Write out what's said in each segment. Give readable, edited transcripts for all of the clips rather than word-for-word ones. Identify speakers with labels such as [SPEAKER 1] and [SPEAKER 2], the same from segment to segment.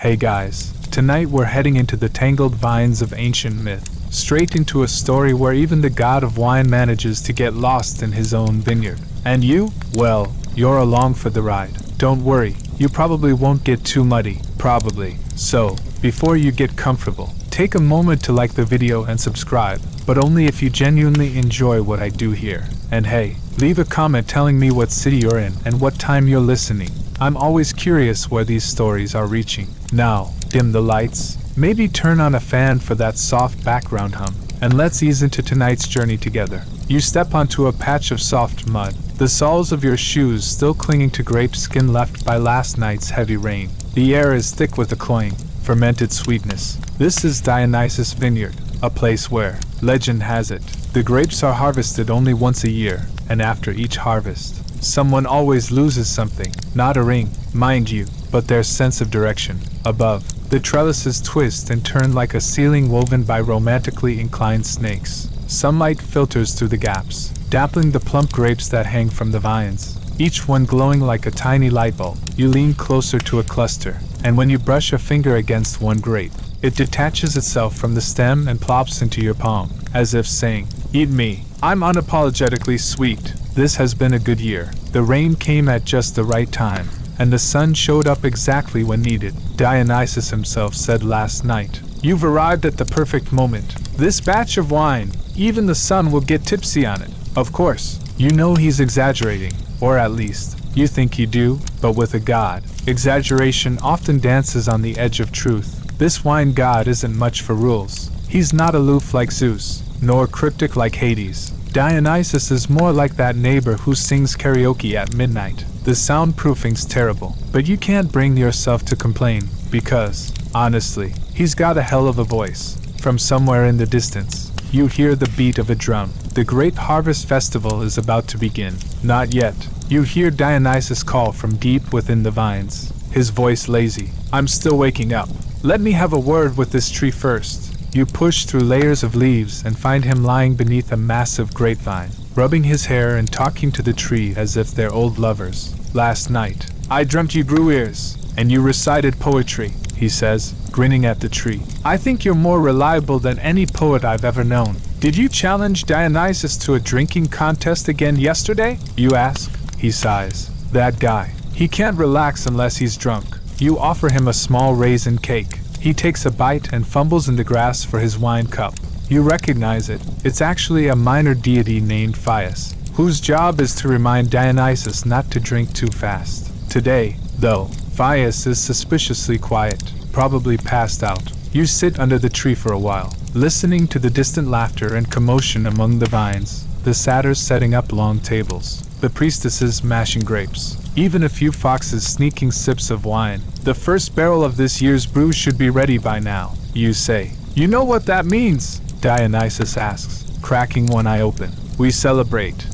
[SPEAKER 1] Hey guys, tonight we're heading into the tangled vines of ancient myth, straight into a story where even the god of wine manages to get lost in his own vineyard. And you? Well, you're along for the ride. Don't worry, you probably won't get too muddy, probably. So, before you get comfortable, take a moment to like the video and subscribe, but only if you genuinely enjoy what I do here. And hey, leave a comment telling me what city you're in and what time you're listening. I'm always curious where these stories are reaching. Now, dim the lights, maybe turn on a fan for that soft background hum, and let's ease into tonight's journey together. You step onto a patch of soft mud, the soles of your shoes still clinging to grape skin left by last night's heavy rain. The air is thick with a cloying, fermented sweetness. This is Dionysus Vineyard, a place where, legend has it, the grapes are harvested only once a year, and after each harvest, someone always loses something. Not a ring, mind you, but their sense of direction. Above, the trellises twist and turn like a ceiling woven by romantically inclined snakes. Sunlight filters through the gaps, dappling the plump grapes that hang from the vines, each one glowing like a tiny light bulb. You lean closer to a cluster, and when you brush a finger against one grape, it detaches itself from the stem and plops into your palm, as if saying, "Eat me, I'm unapologetically sweet." This has been a good year. The rain came at just the right time, and the sun showed up exactly when needed. Dionysus himself said last night, "You've arrived at the perfect moment. This batch of wine, even the sun will get tipsy on it." Of course, you know he's exaggerating, or at least, you think you do, but with a god, exaggeration often dances on the edge of truth. This wine god isn't much for rules. He's not aloof like Zeus, nor cryptic like Hades. Dionysus is more like that neighbor who sings karaoke at midnight. The soundproofing's terrible, but you can't bring yourself to complain, because, honestly, he's got a hell of a voice. From somewhere in the distance, you hear the beat of a drum. The great harvest festival is about to begin. Not yet. You hear Dionysus call from deep within the vines, his voice lazy. "I'm still waking up. Let me have a word with this tree first." You push through layers of leaves and find him lying beneath a massive grapevine, rubbing his hair and talking to the tree as if they're old lovers. "Last night, I dreamt you grew ears, and you recited poetry," he says, grinning at the tree. "I think you're more reliable than any poet I've ever known." "Did you challenge Dionysus to a drinking contest again yesterday?" you ask. He sighs. "That guy. He can't relax unless he's drunk." You offer him a small raisin cake. He takes a bite and fumbles in the grass for his wine cup. You recognize it. It's actually a minor deity named Phaeus, whose job is to remind Dionysus not to drink too fast. Today, though, Phaeus is suspiciously quiet, probably passed out. You sit under the tree for a while, listening to the distant laughter and commotion among the vines, the satyrs setting up long tables, the priestesses mashing grapes, even a few foxes sneaking sips of wine. "The first barrel of this year's brew should be ready by now," you say. "You know what that means?" Dionysus asks, cracking one eye open. "We celebrate.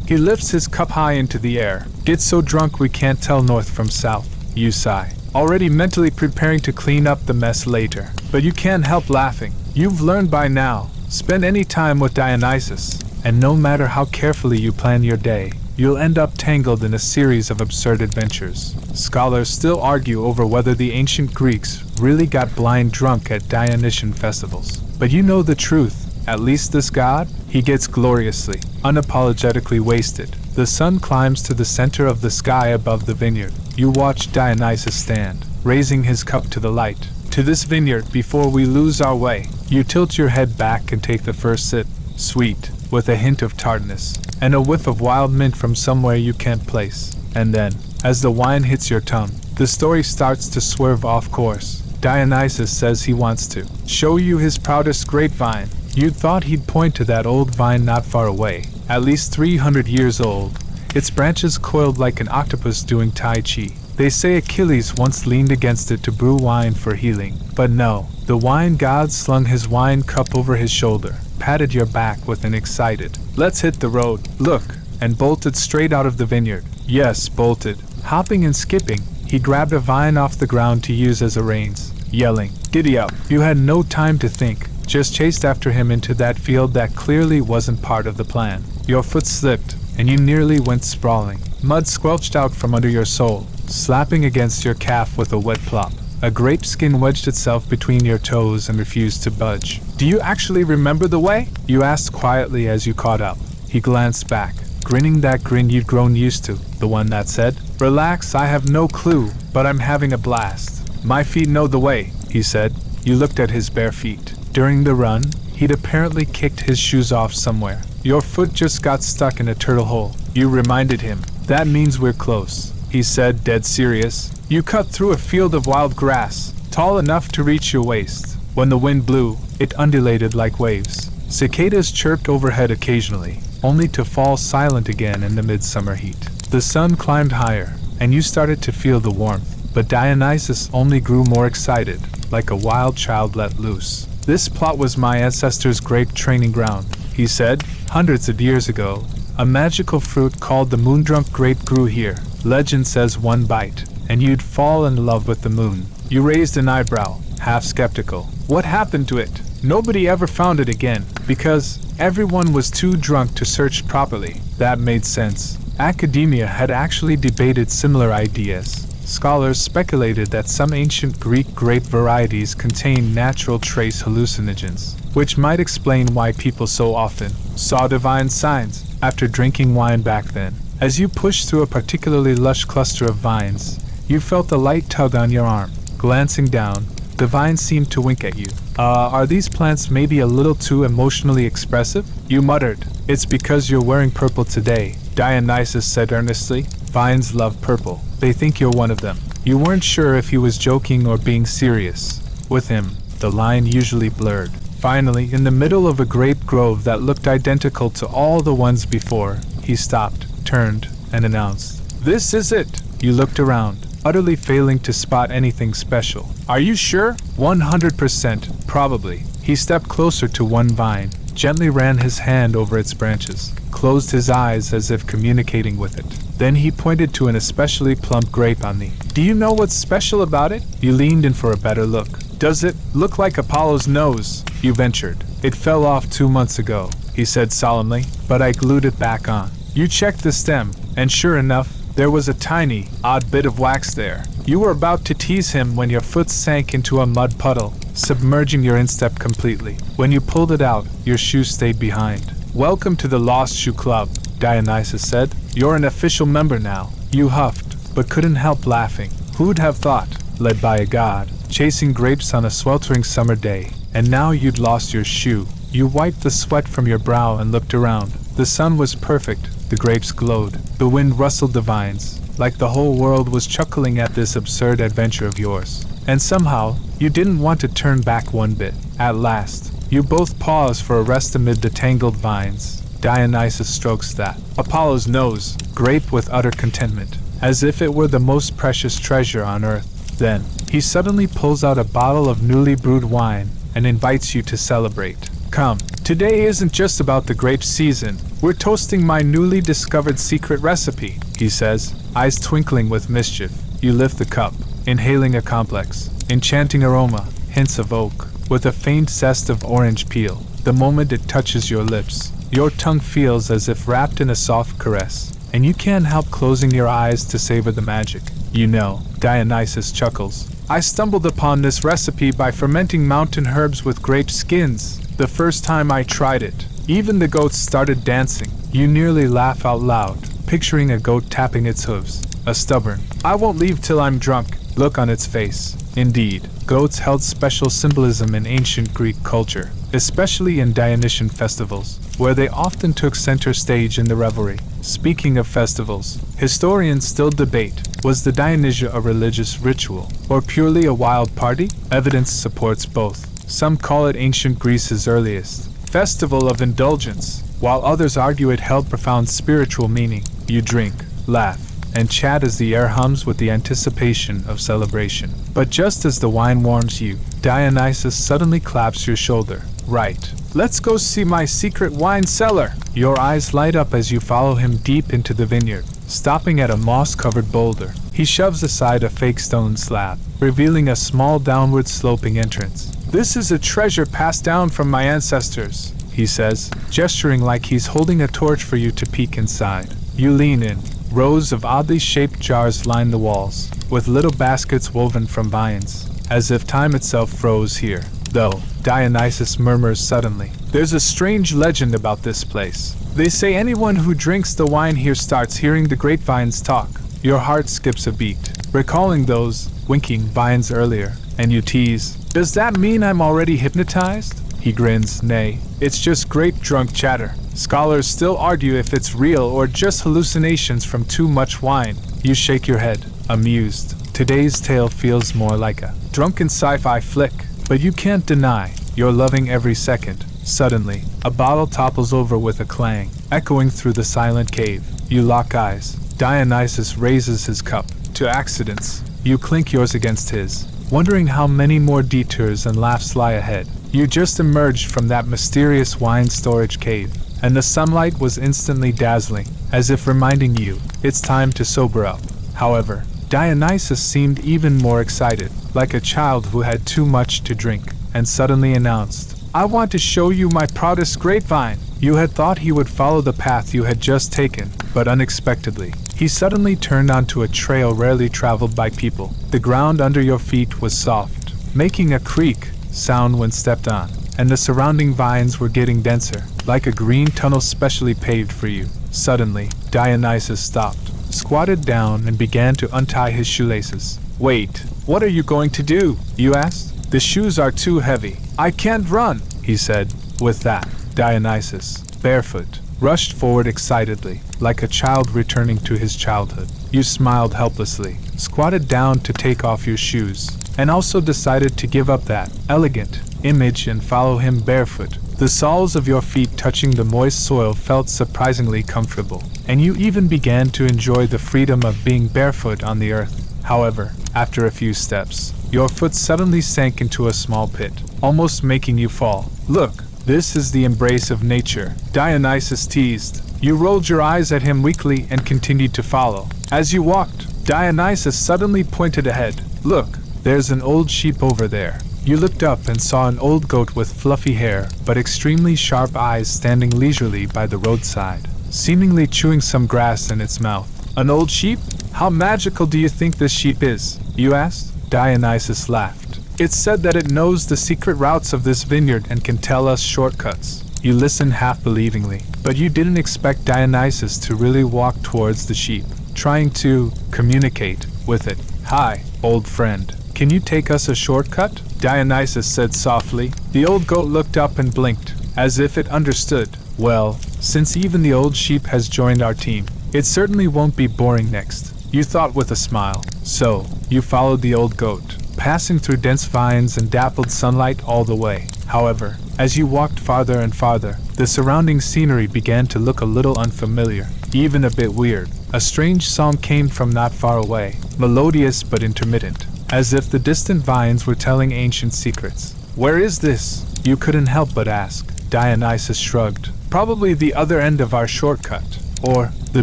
[SPEAKER 1] He lifts his cup high into the air. "Get so drunk we can't tell north from south," you sigh, already mentally preparing to clean up the mess later. But you can't help laughing. You've learned by now. Spend any time with Dionysus, and no matter how carefully you plan your day, you'll end up tangled in a series of absurd adventures. Scholars still argue over whether the ancient Greeks really got blind drunk at Dionysian festivals. But you know the truth. At least this god, he gets gloriously, unapologetically wasted. The sun climbs to the center of the sky above the vineyard. You watch Dionysus stand, raising his cup to the light. "To this vineyard before we lose our way." You tilt your head back and take the first sip. Sweet, with a hint of tartness, and a whiff of wild mint from somewhere you can't place. And then, as the wine hits your tongue, the story starts to swerve off course. Dionysus says he wants to show you his proudest grapevine. You'd thought he'd point to that old vine not far away, at least 300 years old, its branches coiled like an octopus doing Tai Chi. They say Achilles once leaned against it to brew wine for healing. But no, the wine god slung his wine cup over his shoulder, patted your back with an excited, "Let's hit the road, look," and bolted straight out of the vineyard. Yes, bolted. Hopping and skipping, he grabbed a vine off the ground to use as a reins, yelling, "Giddy up." You had no time to think, just chased after him into that field that clearly wasn't part of the plan. Your foot slipped, and you nearly went sprawling. Mud squelched out from under your sole, slapping against your calf with a wet plop. A grape skin wedged itself between your toes and refused to budge. Do you actually remember the way? You asked quietly as you caught up. He glanced back, grinning that grin you'd grown used to, the one that said, "Relax, I have no clue, but I'm having a blast." "My feet know the way," he said. You looked at his bare feet. During the run, he'd apparently kicked his shoes off somewhere. "Your foot just got stuck in a turtle hole," you reminded him. "That means we're close," he said, dead serious. You cut through a field of wild grass, tall enough to reach your waist. When the wind blew, it undulated like waves. Cicadas chirped overhead occasionally, only to fall silent again in the midsummer heat. The sun climbed higher, and you started to feel the warmth, but Dionysus only grew more excited, like a wild child let loose. "This plot was my ancestors' grape training ground," he said. "Hundreds of years ago, a magical fruit called the moondrunk grape grew here. Legend says one bite, and you'd fall in love with the moon." You raised an eyebrow, half skeptical. "What happened to it?" "Nobody ever found it again, because everyone was too drunk to search properly." That made sense. Academia had actually debated similar ideas. Scholars speculated that some ancient Greek grape varieties contained natural trace hallucinogens, which might explain why people so often saw divine signs after drinking wine back then. As you pushed through a particularly lush cluster of vines, you felt a light tug on your arm. Glancing down, the vines seemed to wink at you. Are these plants maybe a little too emotionally expressive?" You muttered. "It's because you're wearing purple today," Dionysus said earnestly. "Vines love purple. They think you're one of them." You weren't sure if he was joking or being serious. With him, the line usually blurred. Finally, in the middle of a grape grove that looked identical to all the ones before, he stopped, turned, and announced, "This is it." You looked around, utterly failing to spot anything special. "Are you sure?" 100%, probably. He stepped closer to one vine, gently ran his hand over its branches, closed his eyes as if communicating with it. Then he pointed to an especially plump grape on the. "Do you know what's special about it?" You leaned in for a better look. "Does it look like Apollo's nose?" you ventured. "It fell off 2 months ago," he said solemnly, "but I glued it back on." You checked the stem, and sure enough, there was a tiny, odd bit of wax there. You were about to tease him when your foot sank into a mud puddle, submerging your instep completely. When you pulled it out, your shoe stayed behind. "Welcome to the Lost Shoe Club," Dionysus said. "You're an official member now." You huffed, but couldn't help laughing. Who'd have thought, led by a god, chasing grapes on a sweltering summer day, and now you'd lost your shoe. You wiped the sweat from your brow and looked around. The sun was perfect, the grapes glowed, the wind rustled the vines, like the whole world was chuckling at this absurd adventure of yours. And somehow, you didn't want to turn back one bit. At last, you both paused for a rest amid the tangled vines. Dionysus strokes that. "Apollo's nose," grape with utter contentment, as if it were the most precious treasure on earth. Then, he suddenly pulls out a bottle of newly brewed wine and invites you to celebrate. "Come, today isn't just about the grape season. We're toasting my newly discovered secret recipe," he says, eyes twinkling with mischief. You lift the cup, inhaling a complex, enchanting aroma, hints of oak, with a faint zest of orange peel. The moment it touches your lips, your tongue feels as if wrapped in a soft caress, and you can't help closing your eyes to savor the magic. "You know," Dionysus chuckles, "I stumbled upon this recipe by fermenting mountain herbs with grape skins. The first time I tried it, even the goats started dancing." You nearly laugh out loud, picturing a goat tapping its hooves, a stubborn, "I won't leave till I'm drunk" look on its face. Indeed, goats held special symbolism in ancient Greek culture, especially in Dionysian festivals, where they often took center stage in the revelry. Speaking of festivals, historians still debate, was the Dionysia a religious ritual, or purely a wild party? Evidence supports both. Some call it ancient Greece's earliest festival of indulgence, while others argue it held profound spiritual meaning. You drink, laugh, and chat as the air hums with the anticipation of celebration. But just as the wine warms you, Dionysus suddenly claps your shoulder. "Right. Let's go see my secret wine cellar." Your eyes light up as you follow him deep into the vineyard. Stopping at a moss-covered boulder, he shoves aside a fake stone slab, revealing a small downward-sloping entrance. "This is a treasure passed down from my ancestors," he says, gesturing like he's holding a torch for you to peek inside. You lean in. Rows of oddly shaped jars line the walls, with little baskets woven from vines. as if time itself froze here. Though, Dionysus murmurs suddenly, there's a strange legend about this place. They say anyone who drinks the wine here starts hearing the grapevines talk. Your heart skips a beat, recalling those winking vines earlier, and you tease, does that mean I'm already hypnotized? He grins, nay, it's just grape-drunk chatter. Scholars still argue if it's real or just hallucinations from too much wine. You shake your head, amused. Today's tale feels more like a drunken sci-fi flick, but you can't deny you're loving every second. Suddenly, a bottle topples over with a clang, echoing through the silent cave. You lock eyes. Dionysus raises his cup. To accidents, you clink yours against his, wondering how many more detours and laughs lie ahead. You just emerged from that mysterious wine storage cave, and the sunlight was instantly dazzling, as if reminding you, it's time to sober up. However, Dionysus seemed even more excited, like a child who had too much to drink, and suddenly announced, I want to show you my proudest grapevine. You had thought he would follow the path you had just taken, but unexpectedly, he suddenly turned onto a trail rarely traveled by people. The ground under your feet was soft, making a creak sound when stepped on, and the surrounding vines were getting denser, like a green tunnel specially paved for you. Suddenly, Dionysus stopped, squatted down, and began to untie his shoelaces. Wait, what are you going to do? You asked. The shoes are too heavy. I can't run, he said. With that, Dionysus, barefoot, rushed forward excitedly, like a child returning to his childhood. You smiled helplessly, squatted down to take off your shoes, and also decided to give up that elegant image and follow him barefoot. The soles of your feet touching the moist soil felt surprisingly comfortable, and you even began to enjoy the freedom of being barefoot on the earth. However, after a few steps, your foot suddenly sank into a small pit, almost making you fall. Look, this is the embrace of nature, Dionysus teased. You rolled your eyes at him weakly and continued to follow. As you walked, Dionysus suddenly pointed ahead. Look, there's an old sheep over there. You looked up and saw an old goat with fluffy hair but extremely sharp eyes standing leisurely by the roadside, seemingly chewing some grass in its mouth. An old sheep? How magical do you think this sheep is? You asked. Dionysus laughed. It's said that it knows the secret routes of this vineyard and can tell us shortcuts. You listened half-believingly, but you didn't expect Dionysus to really walk towards the sheep, trying to communicate with it. Hi, old friend. Can you take us a shortcut? Dionysus said softly. The old goat looked up and blinked, as if it understood. Well, since even the old sheep has joined our team, it certainly won't be boring next, you thought with a smile. So, you followed the old goat, passing through dense vines and dappled sunlight all the way. However, as you walked farther and farther, the surrounding scenery began to look a little unfamiliar, even a bit weird. A strange song came from not far away, melodious but intermittent, as if the distant vines were telling ancient secrets. Where is this? You couldn't help but ask. Dionysus shrugged. Probably the other end of our shortcut, or the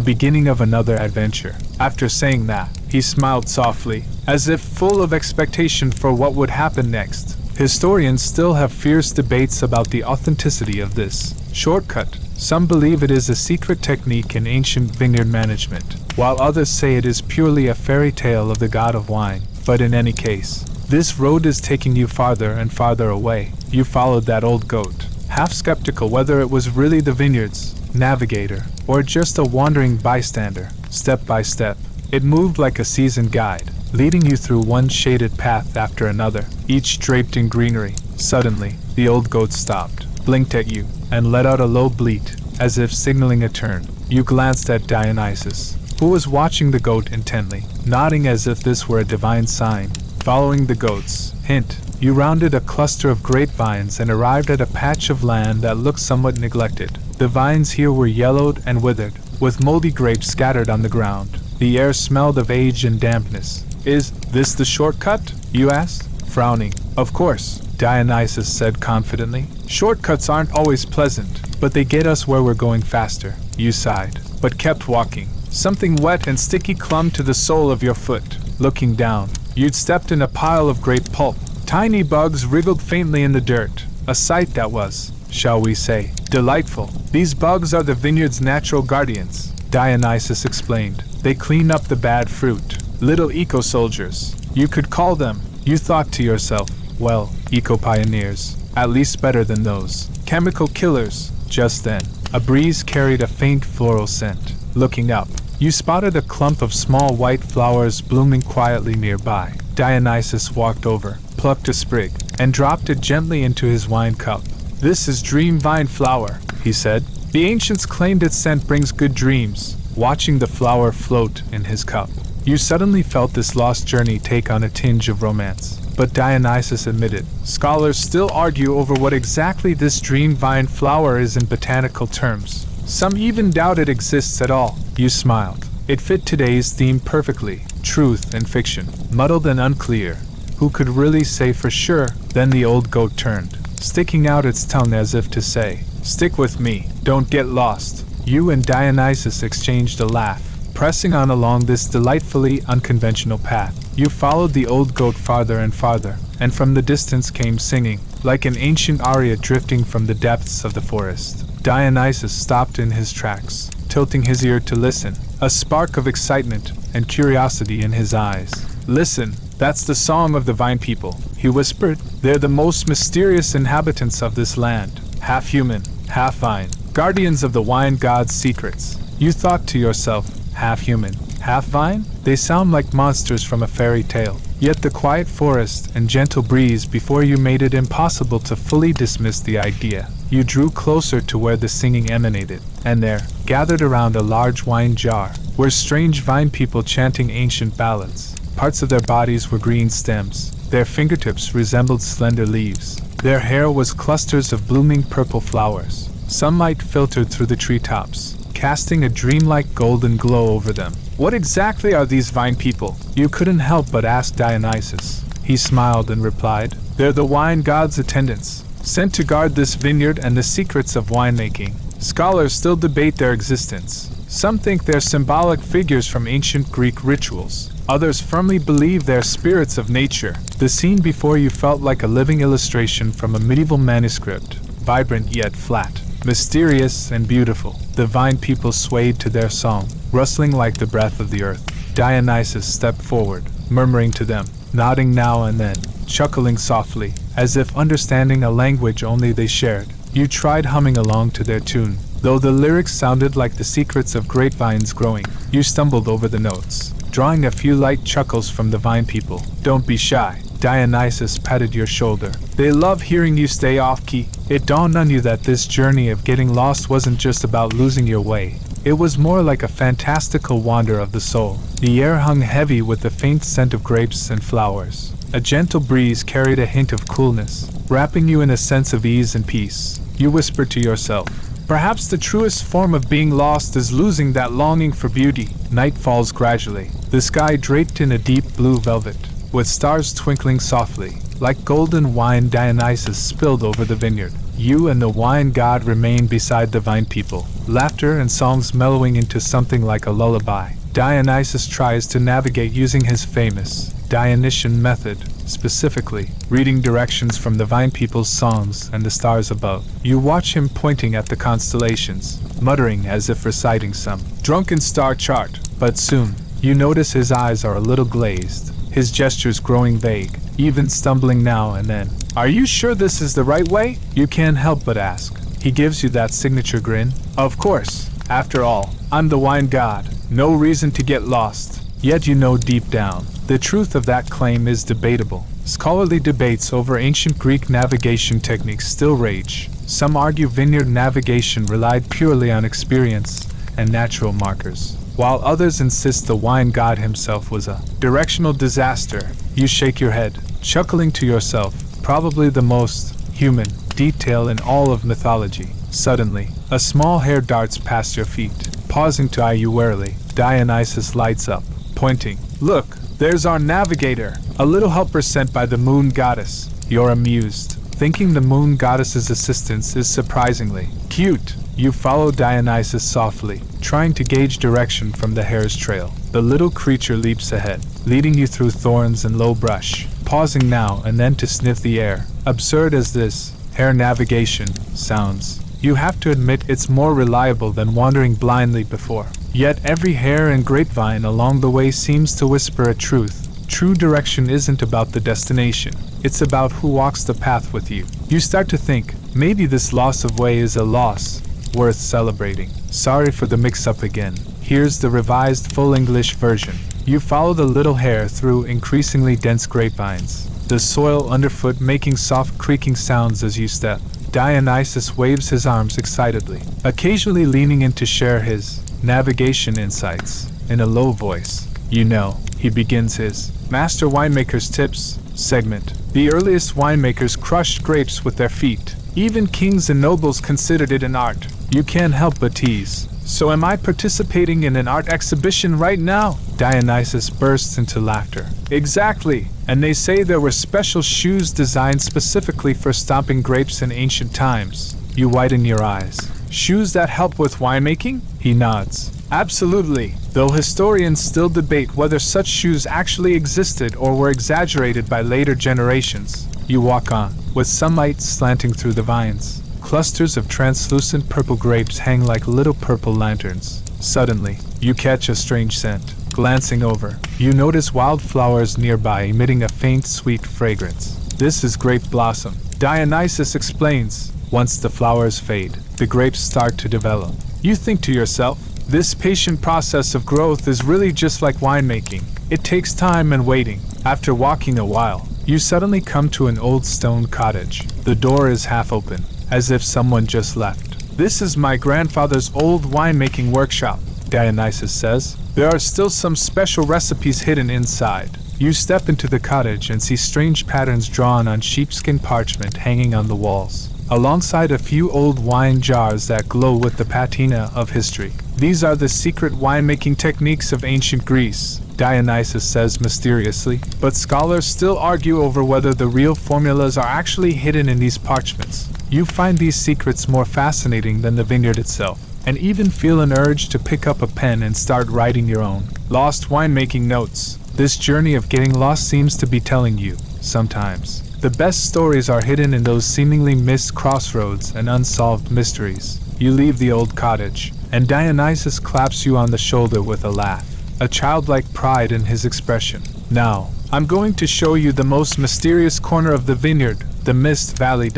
[SPEAKER 1] beginning of another adventure. After saying that, he smiled softly, as if full of expectation for what would happen next. Historians still have fierce debates about the authenticity of this shortcut. Some believe it is a secret technique in ancient vineyard management, while others say it is purely a fairy tale of the god of wine. But in any case, this road is taking you farther and farther away. You followed that old goat, half skeptical whether it was really the vineyard's navigator or just a wandering bystander. Step by step, it moved like a seasoned guide, leading you through one shaded path after another, each draped in greenery. Suddenly, the old goat stopped, blinked at you, and let out a low bleat, as if signaling a turn. You glanced at Dionysus, who was watching the goat intently, nodding as if this were a divine sign. Following the goat's hint, you rounded a cluster of grapevines and arrived at a patch of land that looked somewhat neglected. The vines here were yellowed and withered, with moldy grapes scattered on the ground. The air smelled of age and dampness. Is this the shortcut? You asked, frowning. Of course, Dionysus said confidently. Shortcuts aren't always pleasant, but they get us where we're going faster. You sighed, but kept walking. Something wet and sticky clung to the sole of your foot. Looking down, you'd stepped in a pile of grape pulp. Tiny bugs wriggled faintly in the dirt, a sight that was, shall we say, delightful. These bugs are the vineyard's natural guardians, Dionysus explained. They clean up the bad fruit. Little eco-soldiers, you could call them. You thought to yourself, well, eco-pioneers, at least better than those chemical killers. Just then, a breeze carried a faint floral scent. Looking up, you spotted a clump of small white flowers blooming quietly nearby. Dionysus walked over, plucked a sprig, and dropped it gently into his wine cup. "This is dream vine flower," he said. "The ancients claimed its scent brings good dreams." Watching the flower float in his cup, you suddenly felt this lost journey take on a tinge of romance. But Dionysus admitted, scholars still argue over what exactly this dream vine flower is in botanical terms. Some even doubt it exists at all. You smiled. It fit today's theme perfectly. Truth and fiction, muddled and unclear. Who could really say for sure? Then the old goat turned, sticking out its tongue as if to say, "Stick with me, don't get lost." You and Dionysus exchanged a laugh, pressing on along this delightfully unconventional path. You followed the old goat farther and farther, and from the distance came singing, like an ancient aria drifting from the depths of the forest. Dionysus stopped in his tracks, tilting his ear to listen, a spark of excitement and curiosity in his eyes. "Listen, that's the song of the vine people," he whispered. "They're the most mysterious inhabitants of this land, half human, half vine, guardians of the wine god's secrets." You thought to yourself, half human, half vine? They sound like monsters from a fairy tale. Yet the quiet forest and gentle breeze before you made it impossible to fully dismiss the idea. You drew closer to where the singing emanated, and there, gathered around a large wine jar, were strange vine people chanting ancient ballads. Parts of their bodies were green stems, their fingertips resembled slender leaves, their hair was clusters of blooming purple flowers. Sunlight filtered through the treetops, casting a dreamlike golden glow over them. "What exactly are these vine people?" You couldn't help but ask Dionysus. He smiled and replied, "They're the wine god's attendants, sent to guard this vineyard and the secrets of winemaking." Scholars still debate their existence. Some think they're symbolic figures from ancient Greek rituals. Others firmly believe they're spirits of nature. The scene before you felt like a living illustration from a medieval manuscript, vibrant yet flat, mysterious and beautiful. The vine people swayed to their song, rustling like the breath of the earth. Dionysus stepped forward, murmuring to them, nodding now and then, chuckling softly, as if understanding a language only they shared. You tried humming along to their tune, though the lyrics sounded like the secrets of grapevines growing. You stumbled over the notes, drawing a few light chuckles from the vine people. "Don't be shy." Dionysus patted your shoulder. "They love hearing you stay off-key." It dawned on you that this journey of getting lost wasn't just about losing your way. It was more like a fantastical wander of the soul. The air hung heavy with the faint scent of grapes and flowers. A gentle breeze carried a hint of coolness, wrapping you in a sense of ease and peace. You whispered to yourself, "Perhaps the truest form of being lost is losing that longing for beauty." Night falls gradually, the sky draped in a deep blue velvet, with stars twinkling softly, like golden wine. Dionysus spilled over the vineyard. You and the wine god remained beside the vine people, laughter and songs mellowing into something like a lullaby. Dionysus tries to navigate using his famous Dionysian method, specifically, reading directions from the vine people's songs and the stars above. You watch him pointing at the constellations, muttering as if reciting some drunken star chart, but soon, you notice his eyes are a little glazed, his gestures growing vague, even stumbling now and then. "Are you sure this is the right way?" You can't help but ask. He gives you that signature grin. "Of course. After all, I'm the wine god. No reason to get lost." Yet you know deep down, the truth of that claim is debatable. Scholarly debates over ancient Greek navigation techniques still rage. Some argue vineyard navigation relied purely on experience and natural markers, while others insist the wine god himself was a directional disaster. You shake your head, chuckling to yourself, probably the most human detail in all of mythology. Suddenly, a small hare darts past your feet, pausing to eye you warily. Dionysus lights up, pointing. "Look, there's our navigator, a little helper sent by the moon goddess." You're amused, thinking the moon goddess's assistance is surprisingly cute. You follow Dionysus softly, trying to gauge direction from the hare's trail. The little creature leaps ahead, leading you through thorns and low brush, pausing now and then to sniff the air. Absurd as this hare navigation sounds, you have to admit it's more reliable than wandering blindly before. Yet every hare and grapevine along the way seems to whisper a truth. True direction isn't about the destination, it's about who walks the path with you. You start to think, maybe this loss of way is a loss worth celebrating. Sorry for the mix-up again. Here's the revised full English version. You follow the little hare through increasingly dense grapevines, the soil underfoot making soft creaking sounds as you step. Dionysus waves his arms excitedly, occasionally leaning in to share his navigation insights in a low voice. You know, he begins his Master Winemaker's Tips segment. The earliest winemakers crushed grapes with their feet. Even kings and nobles considered it an art. You can't help but tease. So am I participating in an art exhibition right now? Dionysus bursts into laughter. Exactly. And they say there were special shoes designed specifically for stomping grapes in ancient times. You widen your eyes. Shoes that help with winemaking? He nods. Absolutely, though historians still debate whether such shoes actually existed or were exaggerated by later generations. You walk on, with sunlight slanting through the vines. Clusters of translucent purple grapes hang like little purple lanterns. Suddenly, you catch a strange scent. Glancing over, you notice wildflowers nearby emitting a faint, sweet fragrance. This is grape blossom, Dionysus explains. Once the flowers fade, the grapes start to develop. You think to yourself, this patient process of growth is really just like winemaking. It takes time and waiting. After walking a while, you suddenly come to an old stone cottage. The door is half open, as if someone just left. This is my grandfather's old winemaking workshop, Dionysus says. There are still some special recipes hidden inside. You step into the cottage and see strange patterns drawn on sheepskin parchment hanging on the walls, alongside a few old wine jars that glow with the patina of history. These are the secret winemaking techniques of ancient Greece, Dionysus says mysteriously, but scholars still argue over whether the real formulas are actually hidden in these parchments. You find these secrets more fascinating than the vineyard itself, and even feel an urge to pick up a pen and start writing your own lost winemaking notes. This journey of getting lost seems to be telling you, sometimes, the best stories are hidden in those seemingly missed crossroads and unsolved mysteries. You leave the old cottage, and Dionysus claps you on the shoulder with a laugh, a childlike pride in his expression. Now, I'm going to show you the most mysterious corner of the vineyard, the Mist Valley.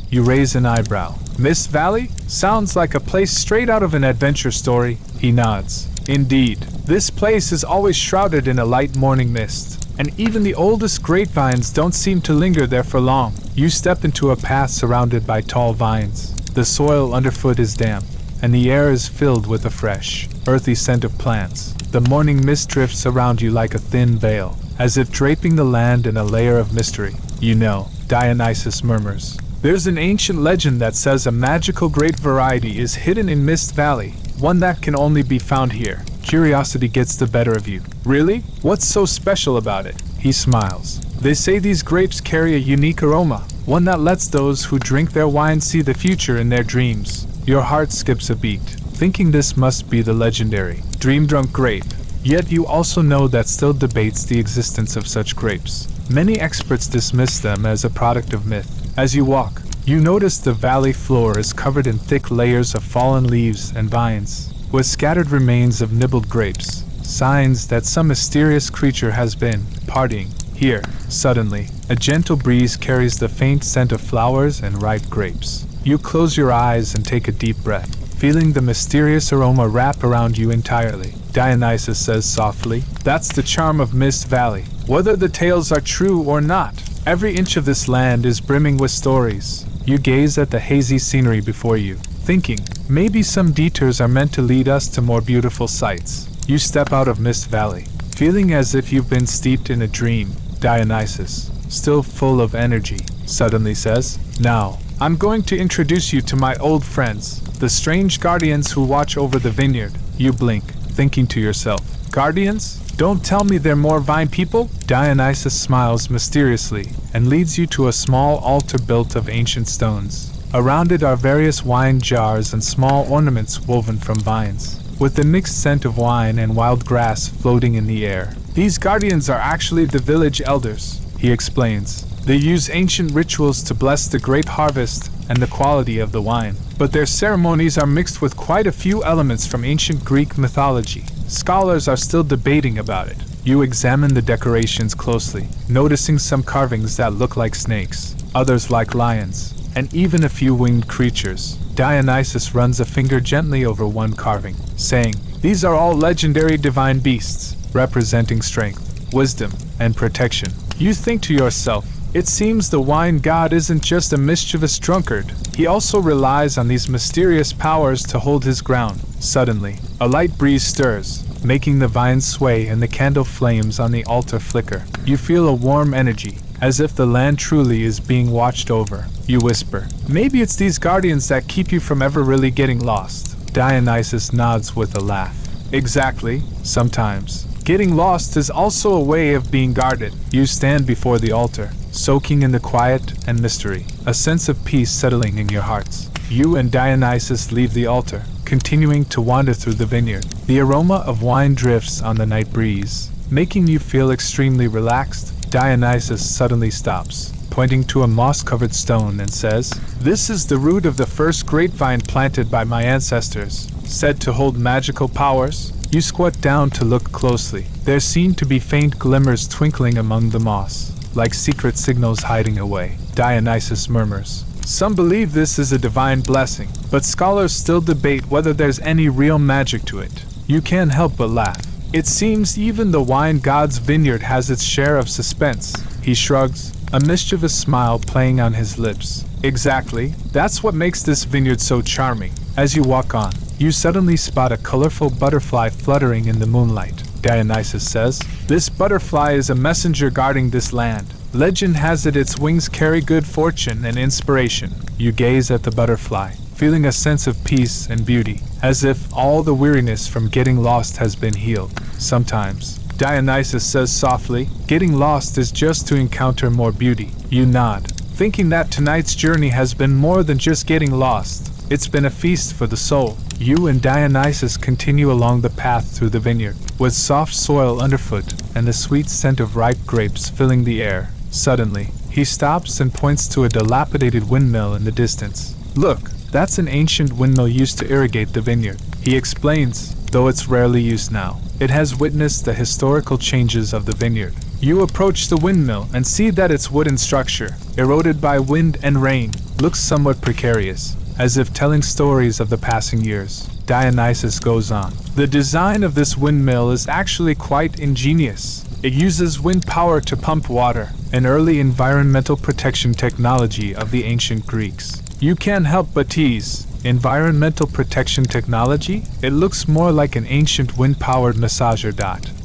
[SPEAKER 1] You raise an eyebrow. Mist Valley? Sounds like a place straight out of an adventure story. He nods. Indeed, this place is always shrouded in a light morning mist, and even the oldest grapevines don't seem to linger there for long. You step into a path surrounded by tall vines. The soil underfoot is damp, and the air is filled with a fresh, earthy scent of plants. The morning mist drifts around you like a thin veil, as if draping the land in a layer of mystery. You know, Dionysus murmurs. There's an ancient legend that says a magical grape variety is hidden in Mist Valley, one that can only be found here. Curiosity gets the better of you. Really? What's so special about it? He smiles. They say these grapes carry a unique aroma, one that lets those who drink their wine see the future in their dreams. Your heart skips a beat, thinking this must be the legendary, dream-drunk grape. Yet you also know that still debates the existence of such grapes. Many experts dismiss them as a product of myth. As you walk, you notice the valley floor is covered in thick layers of fallen leaves and vines, with scattered remains of nibbled grapes, signs that some mysterious creature has been partying here. Suddenly, a gentle breeze carries the faint scent of flowers and ripe grapes. You close your eyes and take a deep breath, feeling the mysterious aroma wrap around you entirely. Dionysus says softly, "That's the charm of Mist Valley. Whether the tales are true or not, every inch of this land is brimming with stories." You gaze at the hazy scenery before you, thinking, maybe some detours are meant to lead us to more beautiful sights. You step out of Mist Valley, feeling as if you've been steeped in a dream. Dionysus, still full of energy, suddenly says, "Now, I'm going to introduce you to my old friends, the strange guardians who watch over the vineyard." You blink, thinking to yourself, "Guardians? Don't tell me they're more vine people?" Dionysus smiles mysteriously and leads you to a small altar built of ancient stones. Around it are various wine jars and small ornaments woven from vines, with the mixed scent of wine and wild grass floating in the air. These guardians are actually the village elders, he explains. They use ancient rituals to bless the grape harvest and the quality of the wine, but their ceremonies are mixed with quite a few elements from ancient Greek mythology. Scholars are still debating about it, You examine the decorations closely, noticing some carvings that look like snakes, others like lions, and even a few winged creatures. Dionysus runs a finger gently over one carving, saying, "These are all legendary divine beasts, representing strength, wisdom, and protection." You think to yourself, it seems the wine god isn't just a mischievous drunkard, he also relies on these mysterious powers to hold his ground. Suddenly, a light breeze stirs, making the vines sway and the candle flames on the altar flicker. You feel a warm energy, as if the land truly is being watched over. You whisper, "Maybe it's these guardians that keep you from ever really getting lost." Dionysus nods with a laugh. "Exactly, sometimes. Getting lost is also a way of being guarded." You stand before the altar, soaking in the quiet and mystery, a sense of peace settling in your hearts. You and Dionysus leave the altar, continuing to wander through the vineyard. The aroma of wine drifts on the night breeze, making you feel extremely relaxed. Dionysus suddenly stops, pointing to a moss-covered stone and says, "This is the root of the first grapevine planted by my ancestors, said to hold magical powers." You squat down to look closely. There seem to be faint glimmers twinkling among the moss, like secret signals hiding away. Dionysus murmurs, "Some believe this is a divine blessing, but scholars still debate whether there's any real magic to it." You can't help but laugh. "It seems even the wine god's vineyard has its share of suspense." He shrugs, a mischievous smile playing on his lips. "Exactly, that's what makes this vineyard so charming." As you walk on, you suddenly spot a colorful butterfly fluttering in the moonlight. Dionysus says, "This butterfly is a messenger guarding this land. Legend has it its wings carry good fortune and inspiration." You gaze at the butterfly, feeling a sense of peace and beauty, as if all the weariness from getting lost has been healed. "Sometimes," Dionysus says softly, "getting lost is just to encounter more beauty." You nod, thinking that tonight's journey has been more than just getting lost. It's been a feast for the soul. You and Dionysus continue along the path through the vineyard, with soft soil underfoot and the sweet scent of ripe grapes filling the air. Suddenly, he stops and points to a dilapidated windmill in the distance. "Look, that's an ancient windmill used to irrigate the vineyard," he explains, though it's rarely used now. It has witnessed the historical changes of the vineyard. You approach the windmill and see that its wooden structure, eroded by wind and rain, looks somewhat precarious, as if telling stories of the passing years. Dionysus goes on, "The design of this windmill is actually quite ingenious. It uses wind power to pump water, an early environmental protection technology of the ancient Greeks." You can't help but tease, "Environmental protection technology? It looks more like an ancient wind-powered massager."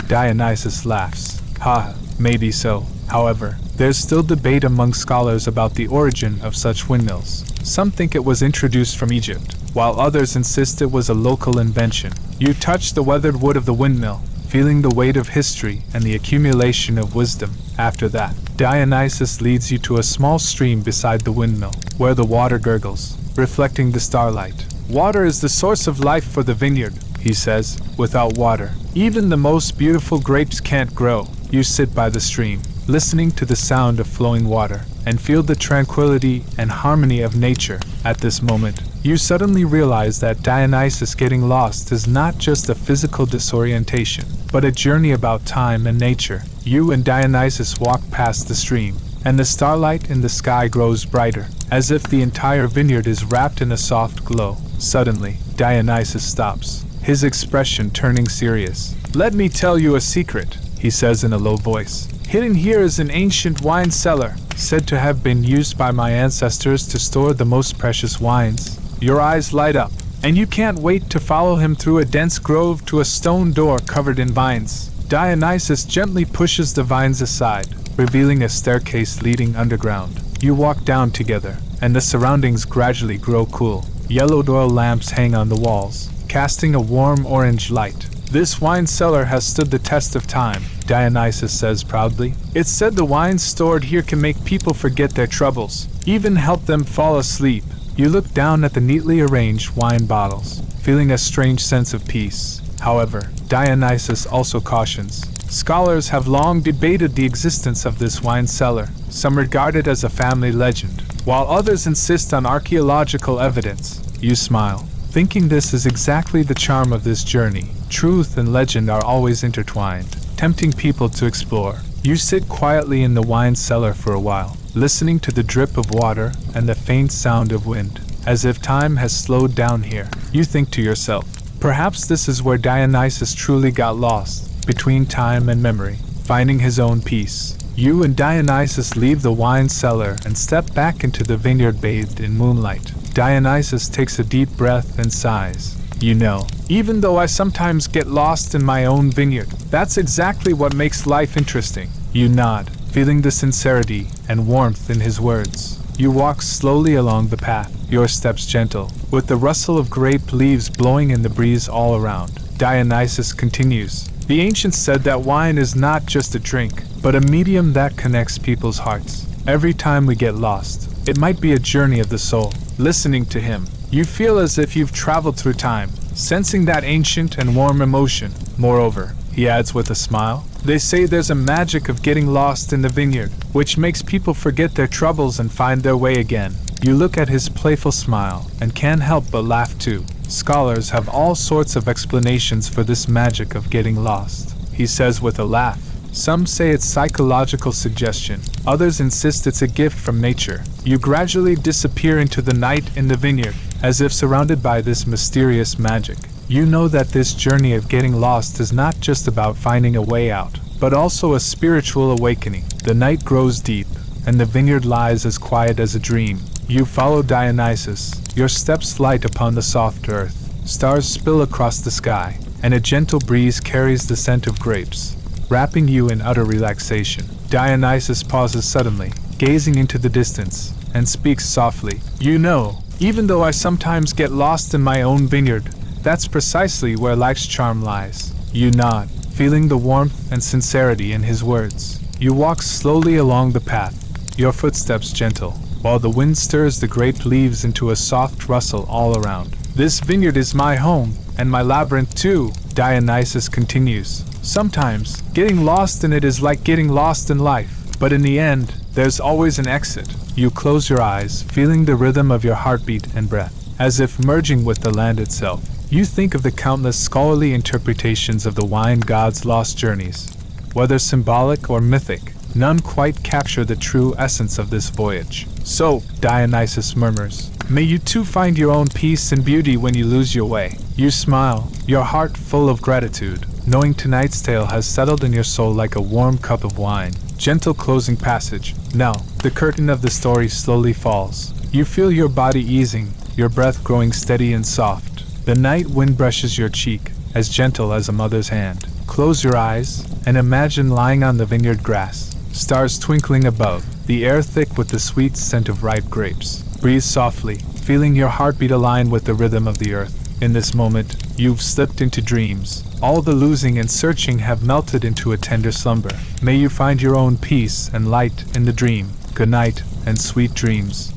[SPEAKER 1] Dionysus laughs. "Ha, maybe so. However, there's still debate among scholars about the origin of such windmills. Some think it was introduced from Egypt, while others insist it was a local invention." You touch the weathered wood of the windmill, feeling the weight of history and the accumulation of wisdom. After that, Dionysus leads you to a small stream beside the windmill, where the water gurgles, reflecting the starlight. "Water is the source of life for the vineyard," he says. "Without water, even the most beautiful grapes can't grow." You sit by the stream, listening to the sound of flowing water, and feel the tranquility and harmony of nature. At this moment, you suddenly realize that Dionysus getting lost is not just a physical disorientation, but a journey about time and nature. You and Dionysus walk past the stream, and the starlight in the sky grows brighter, as if the entire vineyard is wrapped in a soft glow. Suddenly, Dionysus stops, his expression turning serious. "Let me tell you a secret," he says in a low voice. "Hidden here is an ancient wine cellar, said to have been used by my ancestors to store the most precious wines." Your eyes light up, and you can't wait to follow him through a dense grove to a stone door covered in vines. Dionysus gently pushes the vines aside, revealing a staircase leading underground. You walk down together, and the surroundings gradually grow cool. Yellowed oil lamps hang on the walls, casting a warm orange light. "This wine cellar has stood the test of time," Dionysus says proudly. "It's said the wines stored here can make people forget their troubles, even help them fall asleep." You look down at the neatly arranged wine bottles, feeling a strange sense of peace. However, Dionysus also cautions. Scholars have long debated the existence of this wine cellar. Some regard it as a family legend, while others insist on archaeological evidence. You smile, thinking this is exactly the charm of this journey. Truth and legend are always intertwined. tempting people to explore. You sit quietly in the wine cellar for a while, listening to the drip of water and the faint sound of wind, as if time has slowed down here. You think to yourself, perhaps this is where Dionysus truly got lost, between time and memory, finding his own peace. You and Dionysus leave the wine cellar and step back into the vineyard bathed in moonlight. Dionysus takes a deep breath and sighs. You know, even though I sometimes get lost in my own vineyard, that's exactly what makes life interesting. You nod, feeling the sincerity and warmth in his words. You walk slowly along the path, your steps gentle, with the rustle of grape leaves blowing in the breeze all around. Dionysus continues. The ancients said that wine is not just a drink, but a medium that connects people's hearts. Every time we get lost, it might be a journey of the soul. Listening to him, you feel as if you've traveled through time, sensing that ancient and warm emotion. Moreover, he adds with a smile, they say there's a magic of getting lost in the vineyard, which makes people forget their troubles and find their way again. You look at his playful smile and can't help but laugh too. Scholars have all sorts of explanations for this magic of getting lost, he says with a laugh. Some say it's psychological suggestion, others insist it's a gift from nature. You gradually disappear into the night in the vineyard, as if surrounded by this mysterious magic. You know that this journey of getting lost is not just about finding a way out, but also a spiritual awakening. The night grows deep, and the vineyard lies as quiet as a dream. You follow Dionysus, your steps light upon the soft earth. Stars spill across the sky, and a gentle breeze carries the scent of grapes, wrapping you in utter relaxation. Dionysus pauses suddenly, gazing into the distance, and speaks softly. You know, even though I sometimes get lost in my own vineyard, that's precisely where life's charm lies. You nod, feeling the warmth and sincerity in his words. You walk slowly along the path, your footsteps gentle, while the wind stirs the grape leaves into a soft rustle all around. This vineyard is my home, and my labyrinth too, Dionysus continues. Sometimes, getting lost in it is like getting lost in life, but in the end, there's always an exit. You close your eyes, feeling the rhythm of your heartbeat and breath, as if merging with the land itself. You think of the countless scholarly interpretations of the wine god's lost journeys. Whether symbolic or mythic, none quite capture the true essence of this voyage. So, Dionysus murmurs, may you too find your own peace and beauty when you lose your way. You smile, your heart full of gratitude, knowing tonight's tale has settled in your soul like a warm cup of wine. Gentle closing passage. Now, the curtain of the story slowly falls. You feel your body easing, your breath growing steady and soft. The night wind brushes your cheek, as gentle as a mother's hand. Close your eyes, and imagine lying on the vineyard grass. Stars twinkling above, the air thick with the sweet scent of ripe grapes. Breathe softly, feeling your heartbeat align with the rhythm of the earth. In this moment, you've slipped into dreams. All the losing and searching have melted into a tender slumber. May you find your own peace and light in the dream. Good night, and sweet dreams.